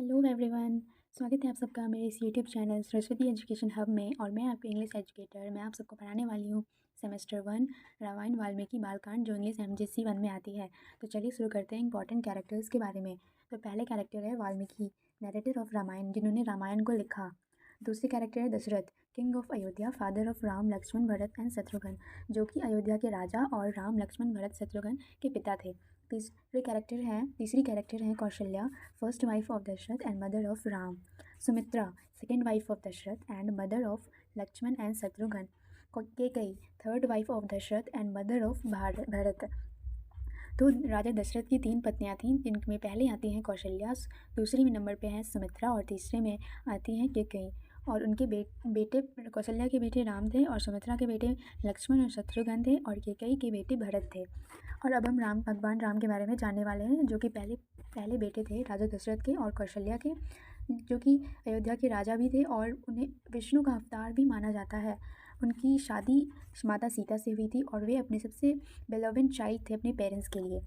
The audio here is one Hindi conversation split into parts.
Hello everyone. स्वागत है आप सबका मेरे इस YouTube channel Saraswati education hub में। और मैं आपकी इंग्लिश एजुकेटर, मैं आप सबको पढ़ाने वाली हूँ सेमेस्टर 1 रामायण वाल्मीकि बालकांड, जो इंग्लिश एमजीसी 1 में आती है। तो चलिए शुरू करते हैं इंपॉर्टेंट कैरेक्टर्स के बारे में। तो पहले कैरेक्टर है वाल्मीकि, नरेटर ऑफ रामायण, जिन्होंने रामायण को लिखा। दूसरे कैरेक्टर है Dasharath, king of Ayodhya, father of Ram Lakshman Bharat and Shatrughan, जो कि अयोध्या के राजा और राम लक्ष्मण भरत शत्रुघ्न के पिता थे। तीसरी कैरेक्टर हैं Kaushalya, first wife of Dasharath and mother of Ram. Sumitra, second wife of Dasharath and mother of Lakshman and Shatrughan. Kaikeyi, third wife of Dasharath and mother of Bharat. तो राजा दशरथ की 3 पत्नियां थीं, जिनमें पहले आती हैं कौशल्या, दूसरी में नंबर पे है सुमित्रा और तीसरे में आती हैं कैकेयी। और उनके बेटे कौशल्या के बेटे राम थे, और सुमित्रा के बेटे लक्ष्मण और शत्रुघ्न थे, और कैकेयी के बेटे भरत थे। और अब हम भगवान राम के बारे में जानने वाले हैं, जो कि पहले बेटे थे राजा दशरथ के और कौशल्या के, जो कि अयोध्या के राजा भी थे और उन्हें विष्णु का अवतार भी माना जाता है। उनकी शादी माता सीता से हुई थी और वे अपने सबसे बेलवेंट चाइल्ड थे अपने पेरेंट्स के लिए।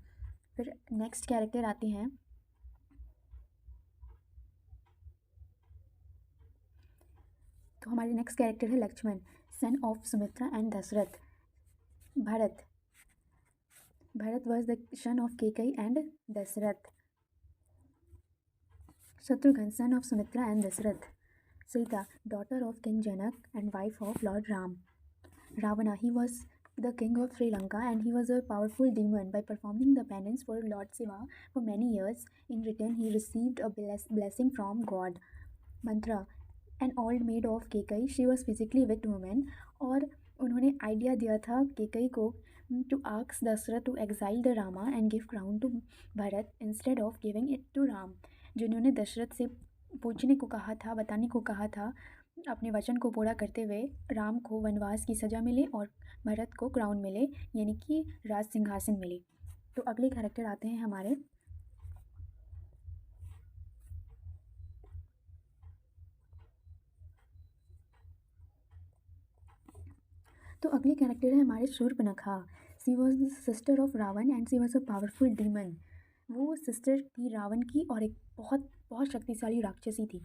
फिर नेक्स्ट कैरेक्टर आते हैं तो हमारे नेक्स्ट कैरेक्टर है Lakshman, son of Sumitra and Dasharath. Bharat was the son of Kaikeyi and Dasharath. Shatrughan, son of Sumitra and Dasarath. Sita, daughter of King Janak and wife of Lord Ram. Ravana, he was the king of Sri Lanka and he was a powerful demon. By performing the penance for Lord Shiva for many years, in return he received a blessing from God. Mantra, an old maid of Kekai, she was physically weak woman, और उन्होंने आइडिया दिया था केकई को to ask Dasarath to exile the Rama and give crown to Bharat instead of giving it to Ram. जिन्होंने दशरथ से पूछने को कहा था, बताने को कहा था, अपने वचन को पूरा करते हुए राम को वनवास की सज़ा मिले और भरत को क्राउन मिले, यानी कि राज सिंहासन मिले। तो अगले कैरेक्टर आते हैं हमारे अगले कैरेक्टर है हमारे Shurpanakha. She was the sister of Ravan and she was a powerful demon. वो सिस्टर थी रावण की और एक बहुत बहुत शक्तिशाली राक्षसी थी।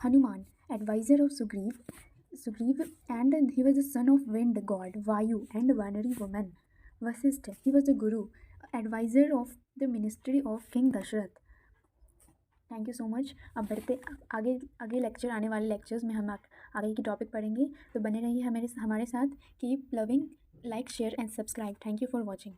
Hanuman, adviser of Sugriv and he was the son of wind god Vayu and वानरी woman. Vashishtha, he was the guru, adviser of the ministry of king Dasharath. Thank you so much. अब बढ़ते आगे आगे लेक्चर, आने वाले लेक्चर्स में हम आगे की टॉपिक पढ़ेंगे। तो बने रहिए हमारे साथ। Keep loving, like, share and subscribe. Thank you for watching.